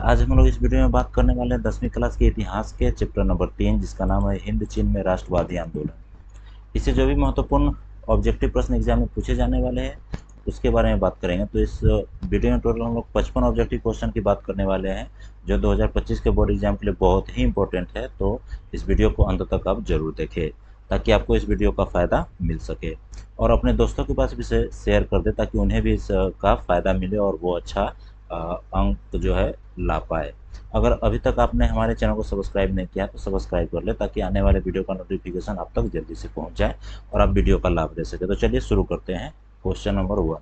आज हम लोग इस वीडियो में बात करने वाले हैं 10वीं क्लास के इतिहास के चैप्टर नंबर 3, जिसका नाम है हिंद चीन में राष्ट्रवादी आंदोलन। इससे जो भी महत्वपूर्ण ऑब्जेक्टिव प्रश्न एग्जाम में पूछे जाने वाले हैं उसके बारे में बात करेंगे। तो इस वीडियो में टोटल हम लोग 55 ऑब्जेक्टिव क्वेश्चन की बात करने वाले हैं, जो 2025 के बोर्ड एग्जाम के लिए बहुत ही इंपॉर्टेंट है। तो इस वीडियो को अंत तक आप जरूर देखें ताकि आपको इस वीडियो का फ़ायदा मिल सके, और अपने दोस्तों के पास भी इसे शेयर कर दे ताकि उन्हें भी इसका फ़ायदा मिले और वो अच्छा अंक जो है ला पाए। अगर अभी तक आपने हमारे चैनल को सब्सक्राइब नहीं किया तो सब्सक्राइब कर ले ताकि आने वाले वीडियो का नोटिफिकेशन आप तक जल्दी से पहुंच जाए और आप वीडियो का लाभ ले सके। तो चलिए शुरू करते हैं। क्वेश्चन नंबर 1,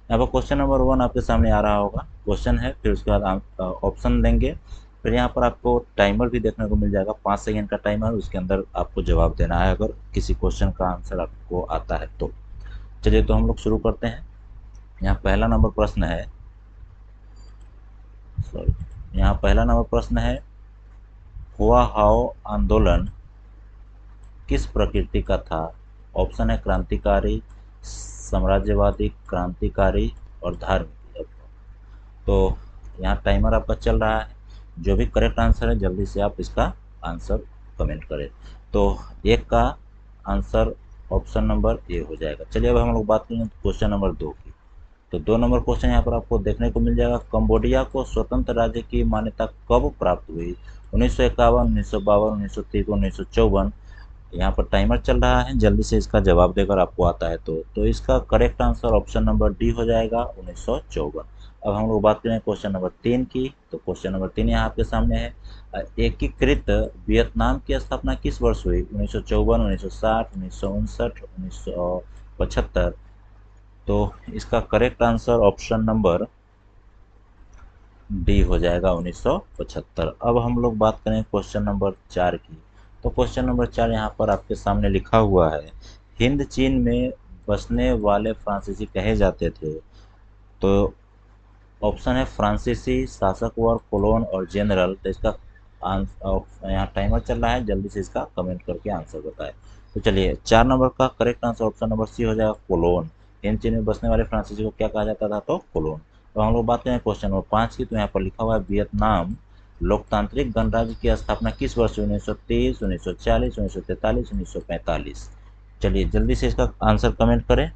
यहाँ पर क्वेश्चन नंबर 1 आपके सामने आ रहा होगा। क्वेश्चन है, फिर उसके बाद ऑप्शन देंगे, फिर यहाँ पर आपको टाइमर भी देखने को मिल जाएगा, 5 सेकेंड का टाइमर। उसके अंदर आपको जवाब देना है अगर किसी क्वेश्चन का आंसर आपको आता है तो। चलिए तो हम लोग शुरू करते हैं। यहाँ पहला नंबर प्रश्न है, सॉरी, यहाँ पहला नंबर प्रश्न है, हुआ हाओ आंदोलन किस प्रकृति का था? ऑप्शन है क्रांतिकारी, साम्राज्यवादी, क्रांतिकारी और धार्मिक। तो यहाँ टाइमर आपका चल रहा है। जो भी करेक्ट आंसर है जल्दी से आप इसका आंसर कमेंट करें। तो एक का आंसर ऑप्शन नंबर ए हो जाएगा। चलिए अब हम लोग बात करेंगे क्वेश्चन नंबर 2 की। तो 2 नंबर क्वेश्चन यहाँ पर आपको देखने को मिल जाएगा, कंबोडिया को स्वतंत्र राज्य की मान्यता कब प्राप्त हुई? 1951, 1952, 1953, 1954। यहाँ पर टाइमर चल रहा है, जल्दी से इसका जवाब देकर आपको आता है तो इसका correct answer option number D हो जाएगा, 1954। अब हम लोग बात करें क्वेश्चन नंबर 3 की। तो क्वेश्चन नंबर 3 यहाँ आपके सामने है, एकीकृत वियतनाम की स्थापना किस वर्ष हुई? 1954, 1960, 1959, 1975। तो इसका correct answer option number D हो जाएगा, 1975। अब हम लोग बात करें क्वेश्चन नंबर 4 की। तो क्वेश्चन नंबर 4 यहाँ पर आपके सामने लिखा हुआ है, हिंद चीन में बसने वाले फ्रांसीसी कहे जाते थे। तो ऑप्शन है फ्रांसीसी, शासक वर्ग, कोलोन और जनरल। तो इसका यहाँ टाइमर चल रहा है, जल्दी से इसका कमेंट करके आंसर बताएं। तो चलिए 4 नंबर का correct answer option number C हो जाएगा, कोलोन। हिंद चीन में बसने वाले फ्रांसीसी को क्या कहा जाता था? तो कोलोन। तो हम लोग बात करें क्वेश्चन नंबर 5 की। तो यहाँ पर लिखा हुआ है, वियतनाम लोकतांत्रिक गणराज्य की स्थापना किस वर्ष? 1930, 1940, 1943, 1945। चलिए जल्दी से इसका आंसर कमेंट करें।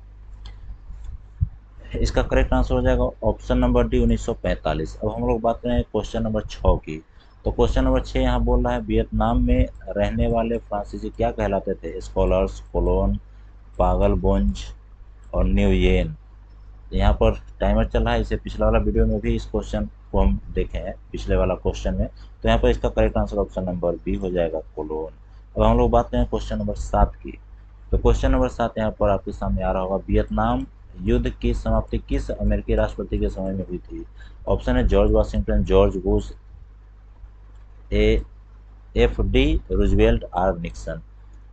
इसका करेक्ट आंसर हो जाएगा ऑप्शन नंबर डी, 1945। अब हम लोग बात करें क्वेश्चन नंबर 6 की। तो क्वेश्चन नंबर 6 यहाँ बोल रहा है, वियतनाम में रहने वाले फ्रांसीसी क्या कहलाते थे? स्कॉलर्स, कोलोन, पागलबोंज और न्यूयेन। यहाँ पर टाइमर चल रहा है, इसे पिछला वाला वीडियो में भी इस क्वेश्चन को हम देखे हैं, पिछले वाला क्वेश्चन में। तो यहाँ पर इसका correct answer option number B हो जाएगा, कोलोन। अब हम लोग बात करें क्वेश्चन नंबर 7 की। तो क्वेश्चन नंबर 7 यहाँ पर आपके सामने आ रहा होगा, वियतनाम युद्ध की समाप्ति किस अमेरिकी राष्ट्रपति के समय में हुई थी? ऑप्शन है George Washington, George Bush, A F D Roosevelt, R Nixon.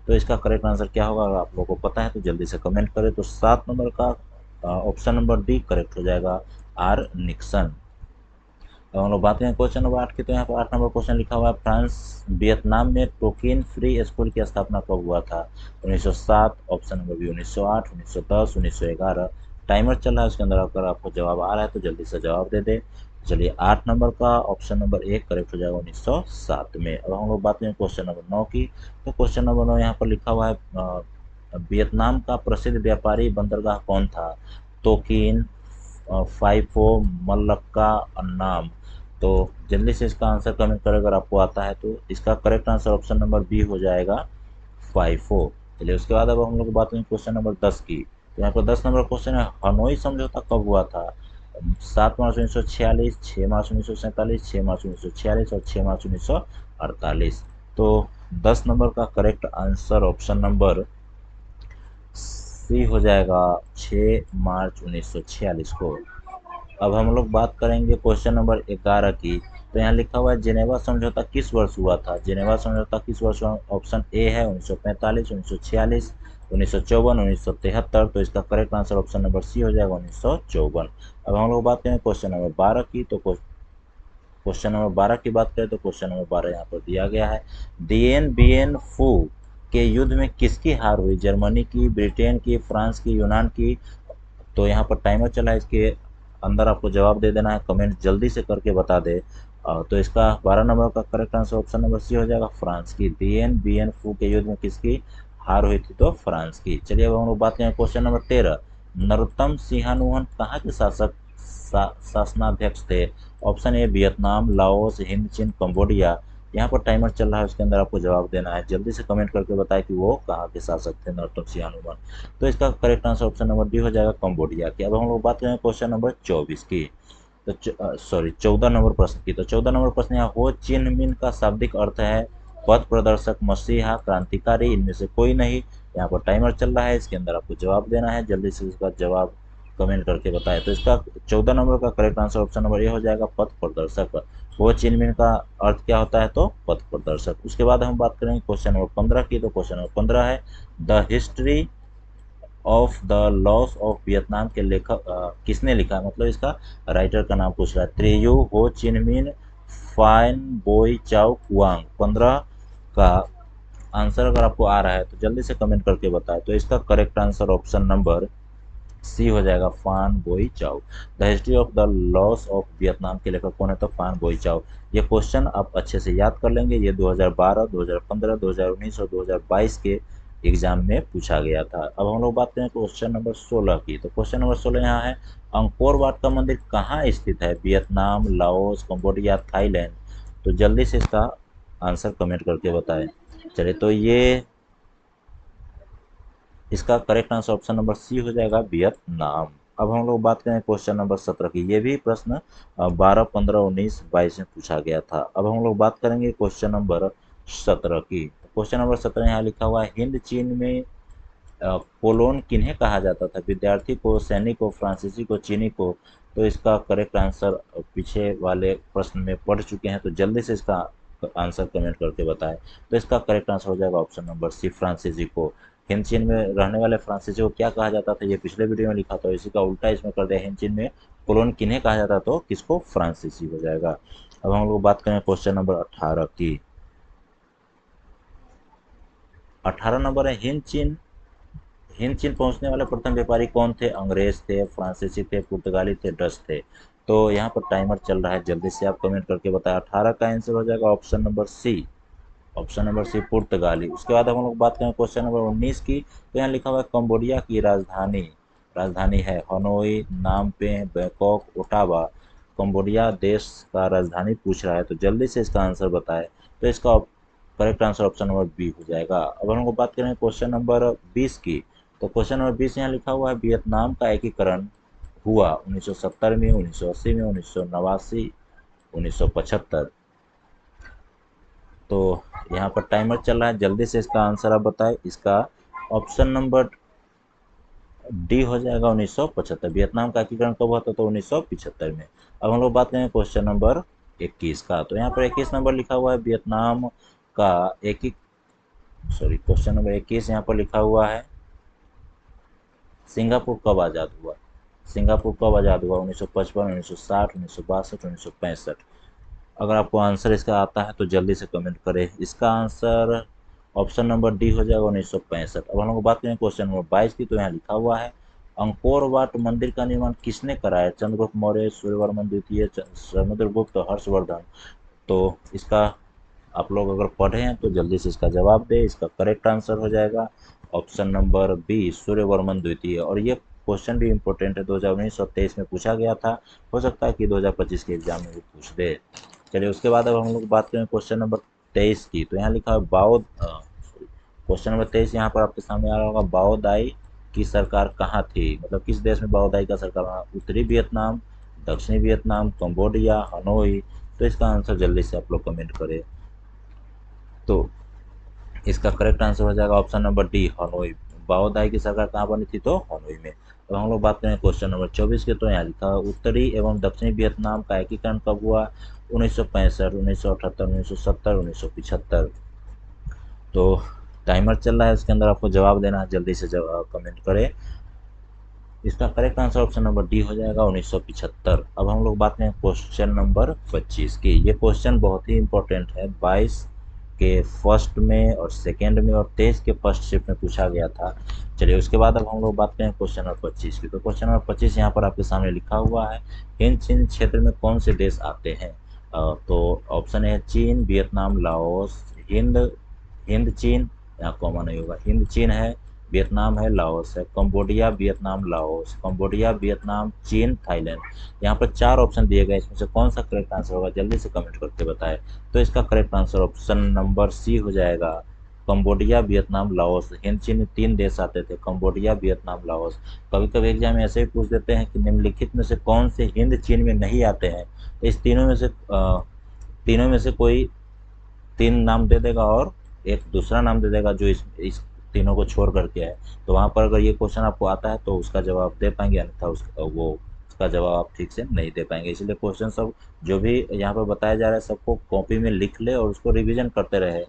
तो इसका करेक्ट आंसर क्या होगा? अगर आप लोगों को पता है तो जल्दी से कमेंट करें। तो 7 नंबर का ऑप्शन नंबर डी करेक्ट हो जाएगा, आर निक्सन। अब हम लोग बात करें क्वेश्चन नंबर 8 की। तो यहाँ पर 8 नंबर क्वेश्चन लिखा हुआ है, फ्रांस वियतनाम में टोकिन फ्री स्कूल की स्थापना कब हुआ था? 1907, ऑप्शन नंबर बी 1908, 1910, 1911। टाइमर चल रहा है, उसके अंदर अगर आपको जवाब आ रहा है तो जल्दी से जवाब दे दे। चलिए 8 नंबर का ऑप्शन नंबर ए करेक्ट हो जाएगा, 1907 में। अब हम लोग बात करें क्वेश्चन नंबर 9 की। तो क्वेश्चन नंबर 9 यहाँ पर लिखा हुआ है, वियतनाम का प्रसिद्ध व्यापारी बंदरगाह कौन था? तोकिन, फाइफो, मल्लक्का, अन्नाम। तो जल्दी से इसका आंसर कमेंट करें अगर आपको आता है तो। इसका correct answer option number B हो जाएगा, फाइफो। चलिए उसके बाद अब हम लोग बात करें क्वेश्चन नंबर 10 की। तो यहाँ पर 10 नंबर क्वेश्चन है, हनोई समझौता कब हुआ था? 7 मार्च 1946, 6 मार्च 1947, 6 मार्च 1946 और 6 मार्च 1948। तो 10 नंबर का correct answer option number C हो जाएगा, 6 मार्च 1946 को। अब हम लोग बात करेंगे क्वेश्चन नंबर 11 की। तो यहाँ लिखा हुआ है, जेनेवा समझौता किस वर्ष हुआ था? जेनेवा समझौता किस वर्ष हुआ? ऑप्शन ए है 1945, 1946, 1954, 1973। तो इसका correct answer option number C हो जाएगा, 1954। अब हम लोग बात करें क्वेश्चन नंबर 12 की। तो क्वेश्चन नंबर 12 की बात करें तो क्वेश्चन नंबर 12 यहाँ पर दिया गया है, दिएन बिएन फू के युद्ध में किसकी हार हुई? जर्मनी की, ब्रिटेन की, फ्रांस की, यूनान की। तो यहाँ पर टाइमर चला है, इसके अंदर आपको जवाब दे देना है, कमेंट जल्दी से करके बता दे। तो इसका 12 नंबर का correct answer option number C हो जाएगा, फ्रांस की। दिएन बियन फू के युद्ध में किसकी हार हुई थी? तो फ्रांस की। चलिए अब हम लोग बात करें क्वेश्चन नंबर 13। नरोत्तम सिंहानुहन कहाँ के शासनाध्यक्ष थे? Option A Vietnam, Laos, Hind, चीन, कंबोडिया। यहाँ पर टाइमर चल रहा है, उसके अंदर आपको जवाब देना है। जल्दी से कमेंट करके बताएं कि वो कहाँ के शासक थे नरोत्तम सिंहानुमान। तो इसका correct answer option number D हो जाएगा, कंबोडिया की। अब हम लोग बात करें क्वेश्चन नंबर 24 की। तो सॉरी 14 नंबर प्रश्न की। तो 14 नंबर प्रश्न यहाँ, हो चिन मिन का शाब्दिक अर्थ है पथ प्रदर्शक, मसीहा, क्रांतिकारी, इनमें से कोई नहीं। यहाँ पर टाइमर चल रहा है, इसके अंदर आपको जवाब देना है। जल्दी से इसका जवाब कमेंट करके बताएं। तो इसका 14 नंबर का correct answer option number A हो जाएगा, पथ प्रदर्शक। वो चिन्ह का अर्थ क्या होता है? तो पथ प्रदर्शक। उसके बाद हम बात करेंगे क्वेश्चन नंबर 15 की। तो क्वेश्चन नंबर 15 है, the history of the loss of Vietnam के लेखक किसने लिखा? मतलब इसका राइटर का नाम पूछ रहा है। त्रेयू, हो चिन मिन, फाइन बोई चाओ कुआंग। 15 का आंसर अगर आपको आ रहा है तो जल्दी से कमेंट करके बताएं। तो इसका correct answer option number C हो जाएगा, Phan Boi Chau. The history of the loss of Vietnam के लेखक कौन है? तो फान बोई चाओ। ये क्वेश्चन आप अच्छे से याद कर लेंगे। ये 2012, 2015, 2019 और 2022 के एग्जाम में पूछा गया था। अब हम लोग बात करें क्वेश्चन नंबर 16 की। तो क्वेश्चन नंबर 16 यहाँ है, अंकोर वाट का मंदिर कहाँ स्थित है? Vietnam, Laos, Cambodia, Thailand. तो जल्दी से इसका आंसर कमेंट करके बताएं। चलिए, तो ये इसका correct answer option number C हो जाएगा, वियतनाम। अब हम लोग बात करें क्वेश्चन नंबर 17 की। ये भी प्रश्न 12, 15, 19, 22 में पूछा गया था। अब हम लोग बात करेंगे क्वेश्चन नंबर 17 की। क्वेश्चन नंबर 17 यहाँ लिखा हुआ है, हिंद चीन में कोलोन किन्हें कहा जाता था? विद्यार्थी को, सैनिक को, फ्रांसीसी को, चीनी को। तो इसका करेक्ट आंसर पीछे वाले प्रश्न में पढ़ चुके हैं, तो जल्दी से इसका आंसर कमेंट करके बताएं। तो इसका करेक्ट आंसर हो जाएगा ऑप्शन नंबर सी, फ्रांसीसी को। हिंद चीन में रहने वाले फ्रांसीसी को क्या कहा जाता था? ये पिछले वीडियो में लिखा था, इसी का उल्टा इसमें कर दिया। हिंद चीन में कोलोन किन्हें कहा जाता? तो किसको? फ्रांसीसी हो जाएगा। अब हम लोग बात करें क्वेश्चन नंबर 18 की। 18 नंबर है, हिंद चीन पहुंचने वाले प्रथम व्यापारी कौन थे? अंग्रेज थे, फ्रांसीसी थे, पुर्तगाली थे, डच थे। तो यहाँ पर टाइमर चल रहा है, जल्दी से आप कमेंट करके बताएं। 18 का आंसर हो जाएगा option number C, option number C, पुर्तगाली। उसके बाद हम लोग बात करें क्वेश्चन नंबर 19 की। तो यहाँ लिखा हुआ है, कंबोडिया की राजधानी राजधानी है हनोई, नामपे, बैंकॉक, ओटावा। कंबोडिया देश का राजधानी पूछ रहा है, तो जल्दी से इसका आंसर बताएं। तो इसका correct answer option number B हो जाएगा। अब हम लोग बात करें क्वेश्चन नंबर 20 की। तो क्वेश्चन नंबर 20 यहाँ लिखा हुआ है, वियतनाम का एकीकरण हुआ 1970 में, 1980 में, 1989, 1975। तो यहाँ पर टाइमर चल रहा है, जल्दी से इसका आंसर आप बताएं। इसका ऑप्शन नंबर डी हो जाएगा, 1975। वियतनाम का एकीकरण कब हुआ था? तो 1975 में। अब हम लोग बात करें क्वेश्चन नंबर 21 का। तो यहाँ पर 21 नंबर लिखा हुआ है, वियतनाम का क्वेश्चन नंबर 21 यहाँ पर लिखा हुआ है, सिंगापुर कब आज़ाद हुआ? सिंगापुर कब आज़ाद हुआ? 1955, 1960, 1962, 1965। अगर आपको आंसर इसका आता है तो जल्दी से कमेंट करें। इसका आंसर ऑप्शन नंबर डी हो जाएगा, 1965। अब हम लोग बात करें क्वेश्चन नंबर 22 की। तो यहाँ लिखा हुआ है, अंकोर वाट मंदिर का निर्माण किसने कराया? चंद्रगुप्त मौर्य, सूर्यवर्मन द्वितीय, समुद्रगुप्त, हर्षवर्धन। तो इसका आप लोग अगर पढ़े हैं तो जल्दी से इसका जवाब दें। इसका करेक्ट आंसर हो जाएगा ऑप्शन नंबर बी, सूर्यवर्मन द्वितीय। और ये क्वेश्चन भी इंपॉर्टेंट है, 2019 और 23 में पूछा गया था। हो सकता है कि 2025 के एग्जाम में भी पूछ दे। चलिए, उसके बाद अब हम लोग बात करें क्वेश्चन नंबर 23 की। तो यहाँ लिखा है, क्वेश्चन नंबर 23 यहाँ पर आपके सामने आ रहा होगा, बाओदाई की सरकार कहाँ थी? मतलब किस देश में बाओदाई का सरकार रहा? उत्तरी वियतनाम, दक्षिणी वियतनाम, कंबोडिया, हनोई। तो इसका आंसर जल्दी से आप लोग कमेंट करें। तो इसका करेक्ट आंसर हो जाएगा ऑप्शन नंबर डी, हनोई। बाओदाई की सरकार कहाँ बनी थी? तो हनोई में। तो हम लोग बात करें क्वेश्चन नंबर 24 के। तो यहाँ लिखा है, उत्तरी एवं दक्षिणी वियतनाम का एकीकरण कब हुआ? 1965, 1978, 1970, 1975। तो टाइमर चल रहा है, इसके अंदर आपको जवाब देना है, जल्दी से कमेंट करें। इसका correct answer option number D हो जाएगा, 1975। अब हम लोग बात करें क्वेश्चन नंबर 25 की। ये क्वेश्चन बहुत ही इंपॉर्टेंट है, 22 के फर्स्ट में और सेकेंड में और 23 के फर्स्ट शिफ्ट में पूछा गया था। चलिए उसके बाद अब हम लोग बात करें क्वेश्चन नंबर 25 की। तो क्वेश्चन नंबर 25 यहाँ पर आपके सामने लिखा हुआ है, हिंद चीन क्षेत्र में कौन से देश आते हैं? तो ऑप्शन है चीन, वियतनाम, लाओस, हिंद, हिंद चीन, यहाँ कॉमन नहीं होगा, हिंद चीन है, वियतनाम है, लाओस है, Cambodia, Vietnam, Laos, Cambodia, Vietnam, चीन, थाईलैंड। यहाँ पर 4 ऑप्शन दिए गए, इसमें से कौन सा करेक्ट आंसर होगा जल्दी से कमेंट करके बताएं। तो इसका correct answer option number C हो जाएगा, कंबोडिया, वियतनाम, लाओस। हिंद चीन में 3 देश आते थे, कंबोडिया, वियतनाम, लाओस। कभी कभी एग्जाम में ऐसे ही पूछ देते हैं कि निम्नलिखित में से कौन से हिंद चीन में नहीं आते हैं। तो इस तीनों में से कोई 3 नाम दे देगा और एक दूसरा नाम दे देगा जो इस तीनों को छोड़ करके है। तो वहाँ पर अगर ये क्वेश्चन आपको आता है तो उसका जवाब दे पाएंगे, अन्यथा उसका जवाब आप ठीक से नहीं दे पाएंगे। इसलिए क्वेश्चन सब जो भी यहाँ पर बताया जा रहा है सबको कॉपी में लिख ले और उसको रिवीजन करते रहे,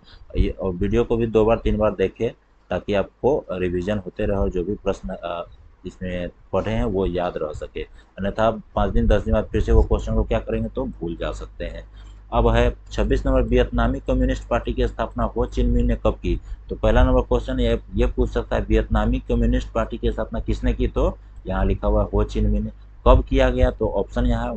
और वीडियो को भी 2 बार 3 बार देखें ताकि आपको रिवीजन होते रहे और जो भी प्रश्न इसमें पढ़े हैं वो याद रह सके। अन्यथा 5 दिन 10 दिन बाद फिर से वो क्वेश्चन को क्या करेंगे तो भूल जा सकते हैं। अब है 26 नंबर, वियतनामी कम्युनिस्ट पार्टी की स्थापना हो चिन मिन ने कब की? तो पहला नंबर क्वेश्चन ये पूछ सकता है, वियतनामी कम्युनिस्ट पार्टी की स्थापना किसने की? तो यहाँ लिखा हुआ है हो चिन मिन ने। कब किया गया? तो ऑप्शन यहाँ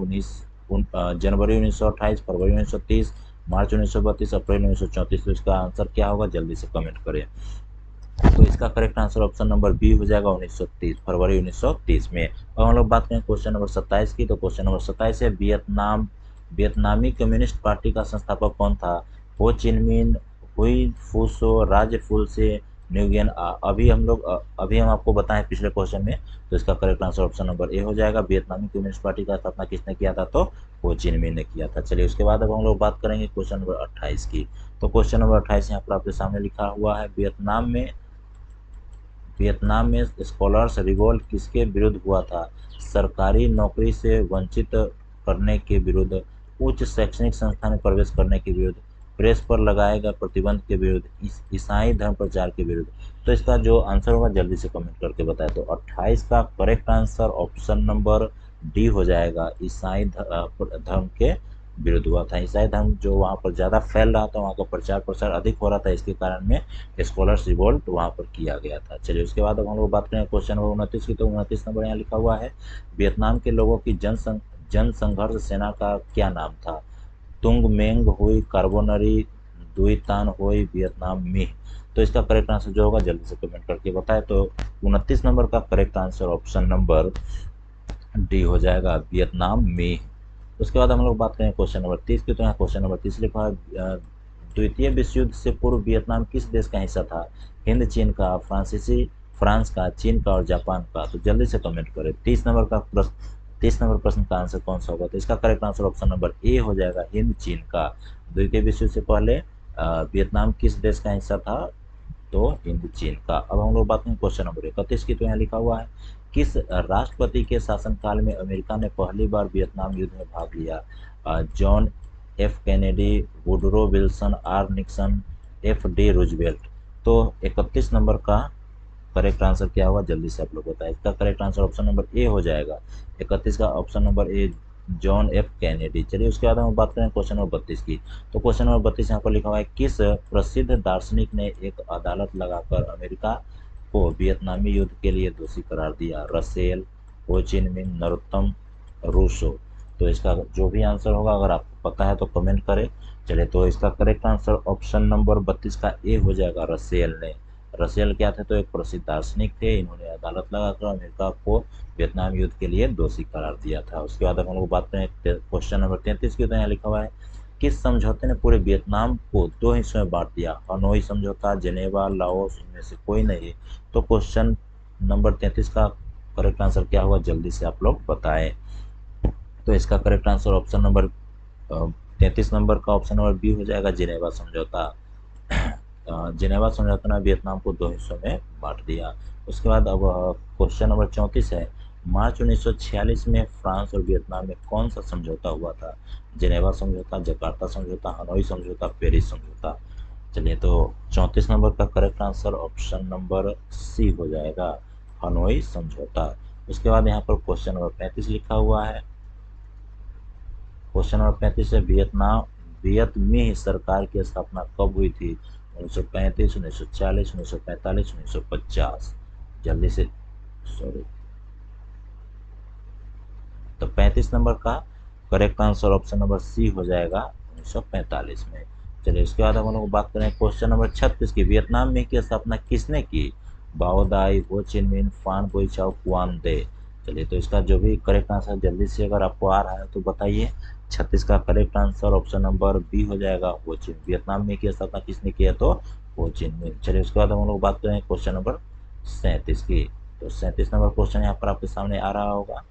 जनवरी 1928, फरवरी 1930, मार्च 1932, अप्रैल 1934। तो इसका आंसर क्या होगा जल्दी से कमेंट करें। तो इसका correct answer option number B हो जाएगा, 1930, फरवरी 1930 में। अब हम लोग बात करें क्वेश्चन नंबर 27 की। तो क्वेश्चन नंबर 27 है, वियतनामी कम्युनिस्ट पार्टी का संस्थापक कौन था? हो चिन मिन, हुई फूसो, राज्य फूल से, न्यूगेन आ। अभी हम आपको बताएं पिछले क्वेश्चन में। तो इसका correct answer option number A हो जाएगा, वियतनामी कम्युनिस्ट पार्टी का स्थापना किसने किया था? तो हो चिन मिन ने किया था। चलिए उसके बाद अब हम लोग बात करेंगे क्वेश्चन नंबर 28 की। तो क्वेश्चन नंबर 28 यहाँ पर आपके सामने लिखा हुआ है, वियतनाम में स्कॉलर्स रिवोल्ट किसके विरुद्ध हुआ था? सरकारी नौकरी से वंचित करने के विरुद्ध, उच्च शैक्षणिक संस्थान में प्रवेश करने के विरुद्ध, प्रेस पर लगाए गए प्रतिबंध के विरुद्ध, ईसाई धर्म प्रचार के विरुद्ध। तो इसका जो आंसर होगा जल्दी से कमेंट करके बताएं। तो 28 का correct answer option number D हो जाएगा, ईसाई धर्म के विरुद्ध हुआ था। ईसाई धर्म जो वहाँ पर ज़्यादा फैल रहा था, वहाँ का प्रचार प्रसार अधिक हो रहा था, इसके कारण में स्कॉलर्स रिवोल्ट वहाँ पर किया गया था। चलिए उसके बाद अब हम लोग बात करें क्वेश्चन नंबर 29 की। तो 29 नंबर यहाँ लिखा हुआ है, वियतनाम के लोगों की जन संघर्ष सेना का क्या नाम था? तुंग मेंग हुई, कार्बोनरी, दुई तान हुई, वियतनाम मिह। तो इसका करेक्ट आंसर जो होगा जल्दी से कमेंट करके बताएं। तो 29 नंबर का correct answer option number D हो जाएगा, वियतनाम मिह। उसके बाद हम लोग बात करें क्वेश्चन नंबर 30 की। तो यहाँ क्वेश्चन नंबर 30 लिखा है, द्वितीय विश्व युद्ध से पूर्व वियतनाम किस देश का हिस्सा था? हिंद चीन का, फ्रांस का, चीन का और जापान का। तो जल्दी से कमेंट करें। 30 नंबर प्रश्न का आंसर कौन सा होगा? तो इसका correct answer option number A हो जाएगा, हिंद चीन का। द्वितीय विश्व युद्ध से पहले वियतनाम किस देश का हिस्सा था? तो हिंद चीन का। अब हम लोग बात करें क्वेश्चन नंबर 31 की। तो यहाँ लिखा हुआ है, किस राष्ट्रपति के शासनकाल में अमेरिका ने पहली बार वियतनाम युद्ध में भाग लिया? John F Kennedy, Woodrow Wilson, R Nixon, F D Roosevelt. तो 31 नंबर का करेक्ट आंसर क्या होगा जल्दी से आप लोग बताएं। इसका correct answer option number A हो जाएगा, 31 का option number A, John F Kennedy. चलिए उसके बाद हम बात करें क्वेश्चन नंबर 32 की। तो क्वेश्चन नंबर 32 यहाँ पर लिखा हुआ है, किस प्रसिद्ध दार्शनिक ने एक अदालत लगाकर अमेरिका को वियतनामी युद्ध के लिए दोषी करार दिया? रसेल, हो चिन मिन, नरोत्तम, रूसो। तो इसका जो भी आंसर होगा अगर आपको पता है तो कमेंट करें। चलिए तो इसका करेक्ट आंसर ऑप्शन नंबर 32 का ए हो जाएगा, रसेल ने। रसेल क्या थे? तो एक प्रसिद्ध दार्शनिक थे, इन्होंने अदालत लगाकर अमेरिका को वियतनाम युद्ध के लिए दोषी करार दिया था। उसके बाद हम लोग बात करें क्वेश्चन नंबर 33 की। तो यहाँ लिखा हुआ है, किस समझौते ने पूरे वियतनाम को 2 हिस्सों में बांट दिया? हनोई समझौता, जेनेवा, लाओस, इनमें से कोई नहीं। तो क्वेश्चन नंबर 33 का करेक्ट आंसर क्या होगा जल्दी से आप लोग बताएं। तो इसका correct answer option number 33 number का ऑप्शन नंबर बी हो जाएगा, जिनेवा समझौता। जिनेवा समझौता ने वियतनाम को 2 हिस्सों में बांट दिया। उसके बाद अब क्वेश्चन नंबर 34 है, मार्च 1946 में फ्रांस और वियतनाम में कौन सा समझौता हुआ था? जिनेवा समझौता, जकार्ता समझौता, हनोई समझौता, पेरिस समझौता। चलिए तो 34 नंबर का correct answer option number C हो जाएगा, हनोई समझौता। उसके बाद यहाँ पर क्वेश्चन नंबर 35 लिखा हुआ है। क्वेश्चन नंबर 35 है, वियतमिंह सरकार की स्थापना कब हुई थी? 1935, 1940, 1945, 1950। जल्दी से, सॉरी, तो 35 नंबर का correct answer option number C हो जाएगा 1945 में। चलिए इसके बाद हम लोग बात करें क्वेश्चन नंबर 36 की। वियतनाम में की स्थापना किसने की? बाओ दाई, हो चिन मिन, फान बोईचाओ, कुआन दे। चलिए तो इसका जो भी करेक्ट आंसर जल्दी से अगर आपको आ रहा है तो बताइए। 36 का correct answer option number B हो जाएगा, हो चिन। वियतनाम में की स्थापना किसने किया? तो हो चिन मिन। चलिए उसके बाद हम लोग बात करें क्वेश्चन नंबर 37 की। तो 37 नंबर क्वेश्चन यहाँ पर आपके सामने आ रहा होगा।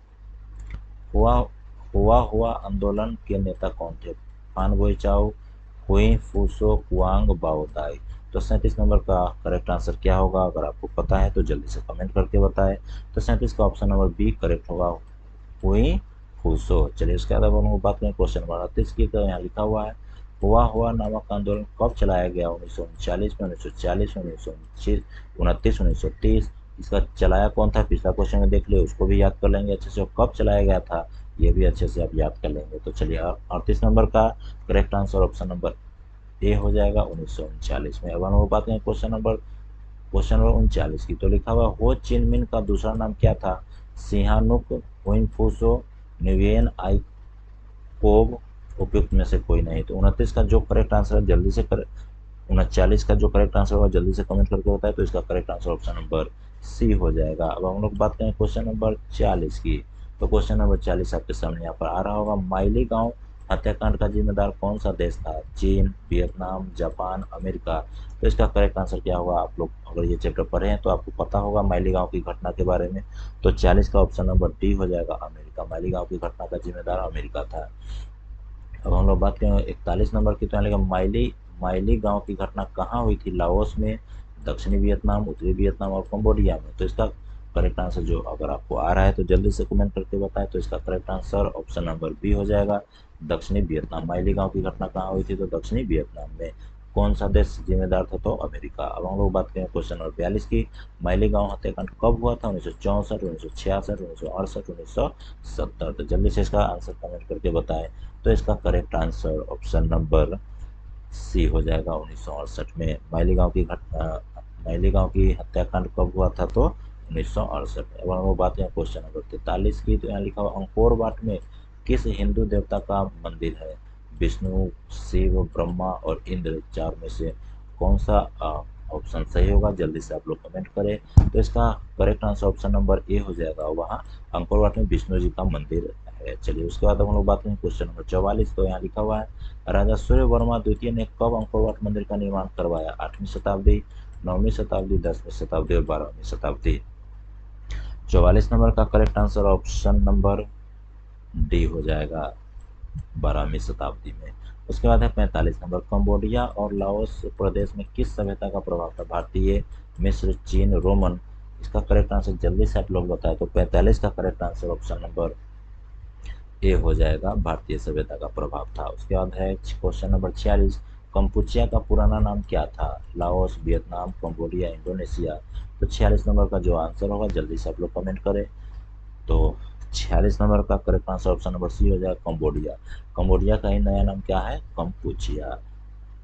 हुआ हुआ आंदोलन के नेता कौन थे? फान बोईचाओ, हुई फूसो, कुआंग, बाओ दाई। तो 37 नंबर का करेक्ट आंसर क्या होगा? अगर आपको पता है तो जल्दी से कमेंट करके बताएं। तो 37 का ऑप्शन नंबर बी करेक्ट होगा, हुई फूसो। चलिए उसके बाद हम लोग बात करें क्वेश्चन नंबर 38 की। तो यहाँ लिखा हुआ है, हुआ नामक आंदोलन कब चलाया गया? 1939 में, 1940 में, 1929, 1930। इसका चलाया कौन था? पिछला क्वेश्चन में देख लियो, उसको भी याद कर लेंगे अच्छे से। और कब चलाया गया था ये भी अच्छे से आप याद कर लेंगे। तो चलिए 38 नंबर का correct answer option number A हो जाएगा 1939 में। अब हम लोग बात करें क्वेश्चन नंबर 39 की। तो लिखा हुआ, हो चिन मिन का दूसरा नाम क्या था? सिहानुक, हुइनफुसो, निवियन आई कोब, उपयुक्त में से कोई नहीं। तो 29 का जो करेक्ट आंसर है जल्दी से 39 का जो करेक्ट आंसर होगा जल्दी से कमेंट करके बताए। तो इसका correct answer option number C हो जाएगा। अब हम लोग बात करें क्वेश्चन नंबर 40 की। तो क्वेश्चन नंबर 40 आपके सामने यहाँ पर आ रहा होगा, माइली गांव हत्याकांड का जिम्मेदार कौन सा देश था? चीन, वियतनाम, जापान, अमेरिका। तो इसका करेक्ट आंसर क्या होगा? आप लोग अगर ये चैप्टर पढ़े हैं तो आपको पता होगा माइली गांव की घटना के बारे में। तो 40 का ऑप्शन नंबर डी हो जाएगा, अमेरिका। माइली गांव की घटना का जिम्मेदार अमेरिका था। अब हम लोग बात करें 41 नंबर की। तो यहाँ लिखा, माइली माइली गांव की घटना कहाँ हुई थी? लाओस में, दक्षिणी वियतनाम, उत्तरी वियतनाम और कंबोडिया में। तो इसका करेक्ट आंसर जो अगर आपको आ रहा है तो जल्दी से कमेंट करके बताएं। तो इसका correct answer option number B हो जाएगा, दक्षिणी वियतनाम। माइली गांव की घटना कहाँ हुई थी? तो दक्षिणी वियतनाम में। कौन सा देश जिम्मेदार था? तो अमेरिका। अब हम लोग बात करें क्वेश्चन नंबर 42 की। माइली गांव हत्याकांड कब हुआ था? 1964, 1966, 1968, 1970। तो जल्दी से इसका आंसर कमेंट करके बताएं। तो इसका correct answer option number C हो जाएगा, 1968 में। माइली गांव की हत्याकांड कब हुआ था? तो 1968 में। अब हम बात करें क्वेश्चन नंबर 43 की। तो यहाँ लिखा हुआ, अंकोर वाट में किस हिंदू देवता का मंदिर है? विष्णु, शिव, ब्रह्मा और इंद्र, चार में से कौन सा ऑप्शन सही होगा? जल्दी से आप लोग कमेंट करें। तो इसका correct answer option number A हो जाएगा, वहाँ अंकोर वाट में विष्णु जी का मंदिर है। चलिए उसके बाद हम लोग बात करें क्वेश्चन नंबर 44। तो यहाँ लिखा हुआ है, राजा सूर्यवर्मा द्वितीय ने कब अंकोर वाट मंदिर का निर्माण करवाया? 8वीं शताब्दी, 9वीं शताब्दी, 10वीं शताब्दी और 12वीं शताब्दी। 44 नंबर का correct answer option number D हो जाएगा, 12वीं शताब्दी में। उसके बाद है 45 नंबर, कंबोडिया और लाओस प्रदेश में किस सभ्यता का प्रभाव था? भारतीय, मिस्र, चीन, रोमन। इसका करेक्ट आंसर जल्दी से आप लोग बताएं। तो 45 का correct answer option number A हो जाएगा, भारतीय सभ्यता का प्रभाव था। उसके बाद है क्वेश्चन नंबर 46, कंपुचिया का पुराना नाम क्या था? Laos, Vietnam, Cambodia, Indonesia. तो 46 नंबर का जो आंसर होगा जल्दी से आप लोग कमेंट करें। तो 46 नंबर का correct answer option number C हो जाएगा, कंबोडिया। कंबोडिया का ही नया नाम क्या है? कंपुचिया।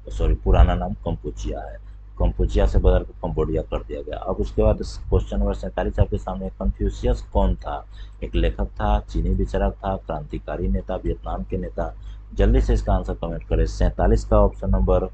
सॉरी, पुराना नाम कंपुचिया है। कंपुचिया से बदल कर कंबोडिया कर दिया गया। अब उसके बाद क्वेश्चन नंबर 47 आपके सामने, कन्फ्यूशियस कौन था? एक लेखक था, चीनी विचारक था, क्रांतिकारी नेता, वियतनाम के नेता। जल्दी से इसका आंसर कमेंट करें। 47 का ऑप्शन नंबर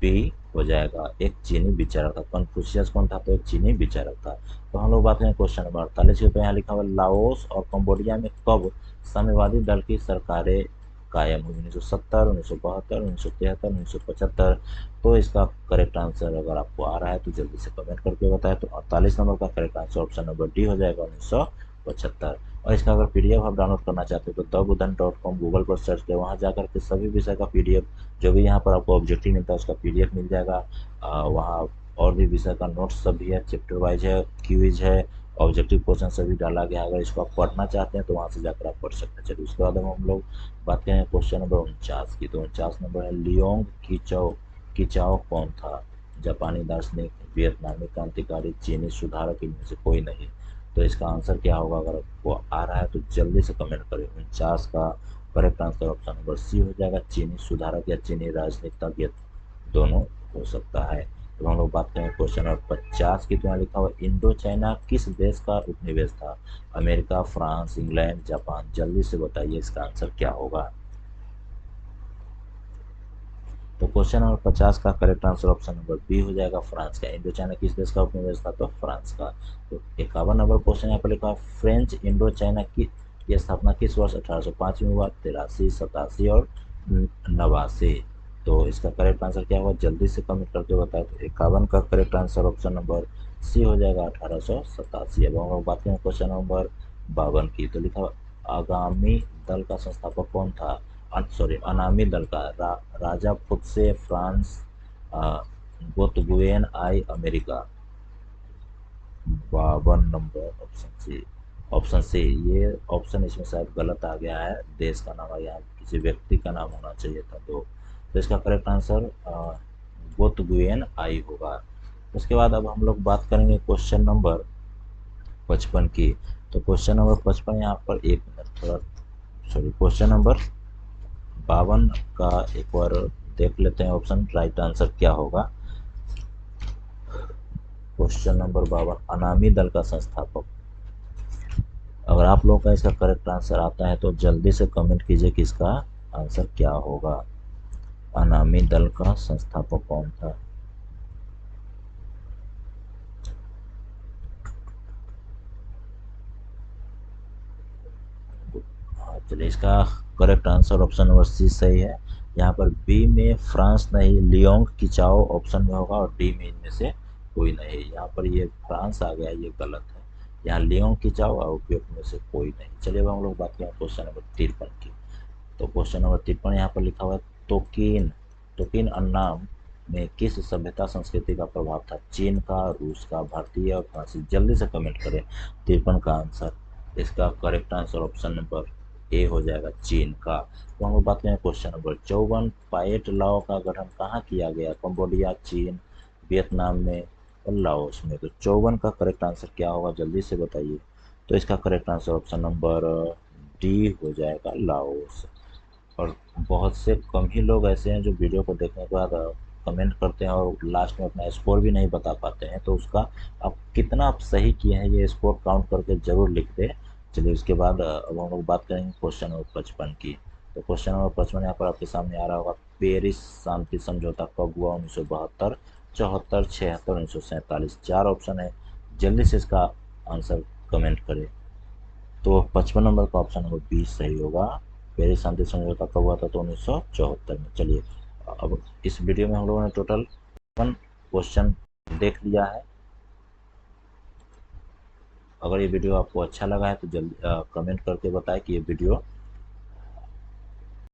बी हो जाएगा, एक चीनी विचारक था। कन्फ्यूशियस कौन था? तो एक चीनी विचारक था। तो हम लोग बात करें क्वेश्चन नंबर 48 की। तो यहाँ लिखा हुआ, लाओस और कंबोडिया में कब साम्यवादी दल की सरकारें कायम हुई? 1970, 1972, 1973, 1975। तो इसका करेक्ट आंसर अगर आपको आ रहा है तो जल्दी से कमेंट करके बताएं। तो 48 नंबर का correct answer option number D हो जाएगा, 1975। और इसका अगर पीडीएफ आप डाउनलोड करना चाहते हो तो thebudan.com गूगल पर सर्च करें, वहाँ जाकर के सभी विषय का पीडीएफ, जो भी यहाँ पर आपको ऑब्जेक्टिव मिलता है उसका पीडीएफ मिल जाएगा। वहाँ और भी विषय का नोट्स सभी है, चैप्टर वाइज है, क्विज है, ऑब्जेक्टिव क्वेश्चन सभी डाला गया है। अगर इसको आप पढ़ना चाहते हैं तो वहाँ से जाकर आप पढ़ सकते हैं। चलिए उसके बाद हम लोग बात करें क्वेश्चन नंबर 49 की। तो 49 नंबर है, लियोंग किचाओ कौन था? जापानी दार्शनिक, वियतनामी क्रांतिकारी, चीनी सुधारक, इनमें से कोई नहीं। तो इसका आंसर क्या होगा? अगर आपको आ रहा है तो जल्दी से कमेंट करें। 49 का correct answer option number C हो जाएगा, चीनी सुधारक या चीनी राजनीतिज्ञ दोनों हो सकता है। तो हम लोग बात करें क्वेश्चन नंबर 50 की, तो लिखा हुआ इंडो चाइना किस देश का उपनिवेश था? America, France, England, Japan. जल्दी से बताइए इसका आंसर क्या होगा। तो क्वेश्चन नंबर 50 का correct answer option number B हो जाएगा, फ्रांस का। इंडो चाइना किस देश का उपनिवेश था? तो फ्रांस का। तो 51 नंबर क्वेश्चन यहाँ पर लिखा है फ्रेंच इंडो चाइना की स्थापना किस वर्ष 1805 में हुआ? 83, 87 और 89। तो इसका करेक्ट आंसर क्या होगा? जल्दी से कमेंट करके बताएं। तो 51 का correct answer option number C हो जाएगा, 1887। अब हम लोग बात करें क्वेश्चन नंबर 52 की, तो लिखा आगामी दल का संस्थापक कौन था? सॉरी, अनामी दल का राजा फुत्से फ्रांस, गोतगुयेन आई America. 52 number option C. Option C, ये ऑप्शन इसमें शायद गलत आ गया है, देश का नाम आ गया, किसी व्यक्ति का नाम होना चाहिए था। तो इसका करेक्ट आंसर गोतगुयेन आई होगा। उसके बाद अब हम लोग बात करेंगे क्वेश्चन नंबर 55 की। तो क्वेश्चन नंबर 55 यहाँ पर, एक मिनट थोड़ा, सॉरी, क्वेश्चन नंबर 52 का एक बार देख लेते हैं ऑप्शन, राइट आंसर क्या होगा। क्वेश्चन नंबर 52, अनामी दल का संस्थापक। अगर आप लोगों का इसका करेक्ट आंसर आता है तो जल्दी से कमेंट कीजिए कि इसका आंसर क्या होगा। अनामी दल का संस्थापक कौन था? चलिए, इसका correct answer option number C सही है। यहाँ पर बी में फ्रांस नहीं, लियोंग किचाओ ऑप्शन में होगा, और डी में इनमें से कोई नहीं। यहाँ पर ये फ्रांस आ गया, ये गलत है। यहाँ लियोंग किचाओ और उपयुक्त में से कोई नहीं। चलिए अब हम लोग बात करें क्वेश्चन नंबर 53 की। तो क्वेश्चन नंबर 53 यहाँ पर लिखा हुआ है तोकिन, तोकिन अन्नाम में किस सभ्यता संस्कृति का प्रभाव था? चीन का, रूस का, भारतीय और फ्रांसीसी। जल्दी से कमेंट करें 53 का आंसर। इसका correct answer option number A हो जाएगा, चीन का। तो हम लोग बात करें क्वेश्चन नंबर 54, पाएट लाओ का गठन कहाँ किया गया? कंबोडिया, चीन, वियतनाम में और लाओस में। तो 54 का करेक्ट आंसर क्या होगा? जल्दी से बताइए। तो इसका correct answer option number D हो जाएगा, लाओस। और बहुत से कम ही लोग ऐसे हैं जो वीडियो को देखने के बाद कमेंट करते हैं और लास्ट में अपना स्कोर भी नहीं बता पाते हैं। तो उसका आप कितना आप सही किए हैं ये स्कोर काउंट करके ज़रूर लिख दें। चलिए, उसके बाद अब हम लोग बात करेंगे क्वेश्चन नंबर 55 की। तो क्वेश्चन नंबर 55 यहाँ पर आपके सामने आ रहा होगा, पेरिस शांति समझौता कब हुआ? 1972, 74, 76, 1947। चार ऑप्शन है, जल्दी से इसका आंसर कमेंट करें। तो 55 नंबर का ऑप्शन नंबर बी सही होगा। पेरिस शांति समझौता कब हुआ था? तो 1974 में। चलिए, अब इस वीडियो में हम लोगों ने टोटल 1 क्वेश्चन देख लिया है। अगर ये वीडियो आपको अच्छा लगा है तो जल्दी कमेंट करके बताएं कि ये वीडियो